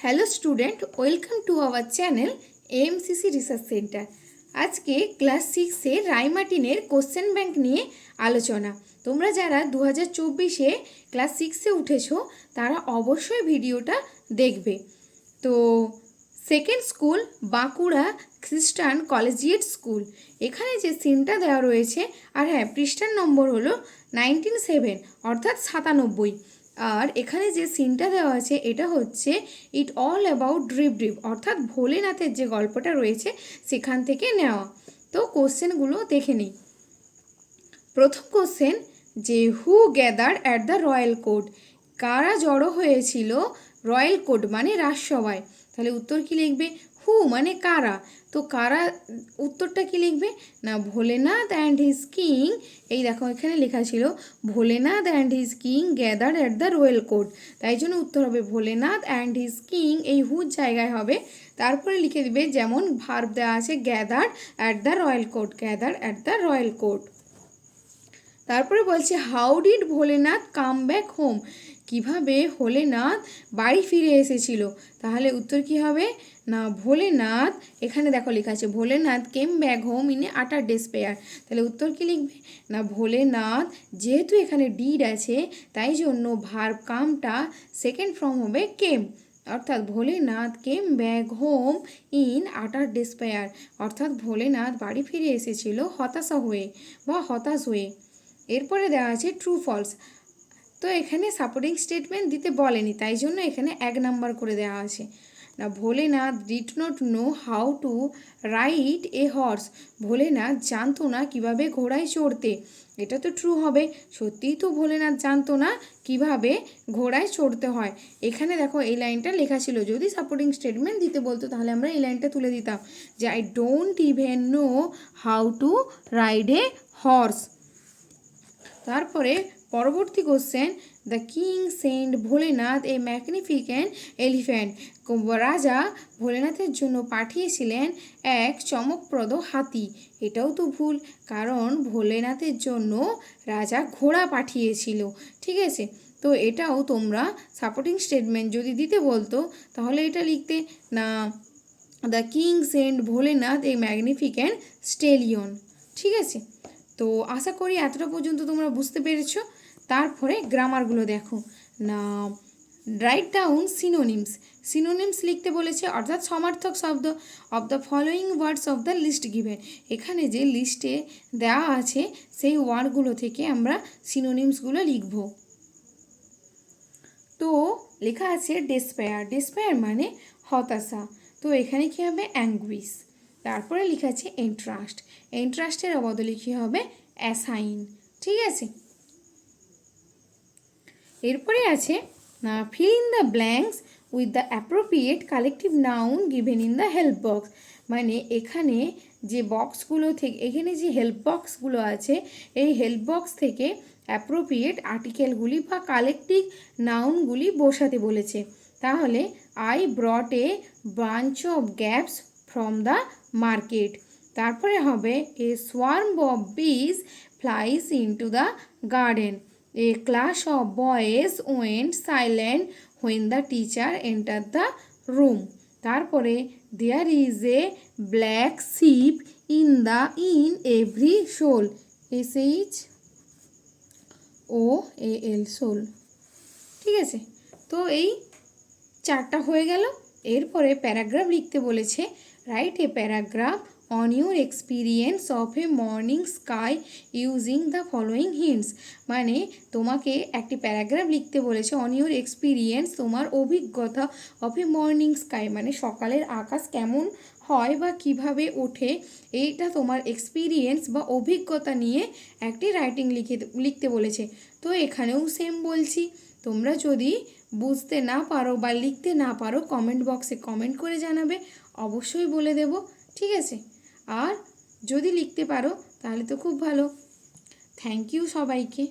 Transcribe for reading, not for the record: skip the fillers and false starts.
Hello student, welcome to our channel AMCC research centre. আজকে class 6-এ রায়মার্টিনের question bank নিয়ে আলোচনা। তোমরা যারা 2024-এ ক্লাস 6-এ উঠেছো তারা অবশ্যই ভিডিওটা দেখবে। তো সেকেন্ড স্কুল বাঁকুড়া খ্রিস্টান কলেজিয়েট স্কুল, এখানে যে সিনটা দেওয়া রয়েছে, আর হ্যাঁ, পৃষ্ঠার নম্বর হলো 97 অর্থাৎ 97। আর এখানে যে সিনটা দেওয়া আছে এটা হচ্ছে it all about drip drip, অর্থাৎ ভোলেনাথের যে গল্পটা রয়েছে সেখান থেকে নেওয়া। তো কোশ্চেনগুলো দেখে নিই। প্রথম কোশ্চেন যে who gathered at the royal court, কারা জড়ো হয়েছিল রয়্যাল কোর্ট মানে রাজসভায়। তাহলে উত্তর কি লিখবে? হু মানে কারা, তো কারা উত্তরটা কি লিখবে না ভোলেনাথ অ্যান্ড হিজ কিং। এই দেখো এখানে লেখা ছিল Bholenath and his king gather at the royal court, তাই জন্য উত্তর হবে ভোলেনাথ অ্যান্ড হিজ কিং, এই হুর জায়গায় হবে। তারপরে লিখে দিবে যেমন ভার্ব দেওয়া আছে gather at the royal court, gather at the royal court. তারপরে বলছে how did Bholenath come back home, কিভাবে ভোলেনাথ বাড়ি ফিরে এসেছিল। তাহলে উত্তর কি হবে না ভোলেনাথ, এখানে দেখো লেখা আছে Bholenath came back home in আটার ডেসপেয়ার, তাহলে উত্তর কি লিখবে না ভোলেনাথ, যেহেতু এখানে ডিড আছে তাই জন্য ভার্ব কামটা সেকেন্ড ফর্ম হবে কেম, অর্থাৎ Bholenath came back home in আটার ডেসপেয়ার, অর্থাৎ ভোলেনাথ বাড়ি ফিরে এসেছিল হতাশা হয়ে বা হতাশ হয়ে। এরপরে দেওয়া আছে ট্রু ফলস, তো এখানে সাপোর্টিং স্টেটমেন্ট দিতে বলেনি তাই জন্য এখানে 1 নাম্বার করে দেওয়া আছে। না Bholenath did not know how to ride a horse, Bholenath জানতো না কিভাবে ঘোড়ায় চড়তে, এটা তো ট্রু হবে, সত্যিই তো ভোলেনাথ জানতো না কিভাবে ঘোড়ায় চড়তে হয়। এখানে দেখো এই লাইনটা লেখা ছিল, যদি সাপোর্টিং স্টেটমেন্ট দিতে বলতো তাহলে আমরা এই লাইনটা তুলে দিতাম যে I don't even know how to ride a horse. তারপরে পরবর্তী question the king sent Bholenath a magnificent elephant, রাজা ভোলেনাথের জন্য পাঠিয়েছিলেন এক চমকপ্রদ হাতি, এটাও তো ভুল, কারণ ভোলেনাথের জন্য রাজা ঘোড়া পাঠিয়েছিল। ঠিক আছে, তো এটাও তোমরা সাপোর্টিং স্টেটমেন্ট যদি দিতে বলতো তাহলে এটা লিখতে না the king sent Bholenath a ম্যাগনিফিকেন্ট স্টেলিয়ন। ঠিক আছে, তো আশা করি এতটা পর্যন্ত তোমরা বুঝতে পেরেছো। তারপরে গ্রামারগুলো দেখো না, রাইট ডাউন সিনোনিমস, সিনোনিমস লিখতে বলেছে, অর্থাৎ সমার্থক শব্দ of the following words of the list given, এখানে যে লিস্টে দেওয়া আছে সেই ওয়ার্ডগুলো থেকে আমরা সিনোনিমসগুলো লিখব। তো লেখা আছে ডেসপায়ার, ডেসপায়ার মানে হতাশা, তো এখানে কী হবে অ্যাঙ্গুইশ। তারপরে লেখা আছে এন্ট্রাস্ট, এন্ট্রাস্টের বদলে কী হবে অ্যাসাইন। ঠিক আছে, এরপরে আছে না fill in the blanks with the appropriate collective noun given in the help box, মানে এখানে যে বক্সগুলো থেকে এখানে যে হেল্প বক্সগুলো আছে এই হেল্প বক্স থেকে অ্যাপ্রোপ্রিয়েট আর্টিকেলগুলি বা কালেকটিভ নাউনগুলি বসাতে বলেছে। তাহলে I brought a bunch of gaps from the market, তারপরে হবে এ সোয়ার্ম অফ বিজ flies into the garden, a class of boys went silent when the teacher entered the room, তারপরে there is a black sheep in every soul, SHOAL soul। ঠিক আছে, তো এই 4টা হয়ে গেল। এরপরে প্যারাগ্রাফ লিখতে বলেছে, write a paragraph on your experience of A morning sky using the following hints, মানে তোমাকে একটি প্যারাগ্রাফ লিখতে বলেছে অন ইউর এক্সপিরিয়েন্স, তোমার অভিজ্ঞতা অফ এ মর্নিং স্কাই মানে সকালের আকাশ কেমন হয় বা কিভাবে ওঠে, এইটা তোমার এক্সপিরিয়েন্স বা অভিজ্ঞতা নিয়ে একটি রাইটিং লিখতে বলেছে। তো এখানেও সেম বলছি, তোমরা যদি বুঝতে না পারো বা লিখতে না পারো কমেন্ট বক্সে কমেন্ট করে জানাবে, অবশ্যই বলে দেব। ঠিক আছে, আর যদি লিখতে পারো তাহলে তো খুব ভালো। থ্যাংক ইউ সবাইকে।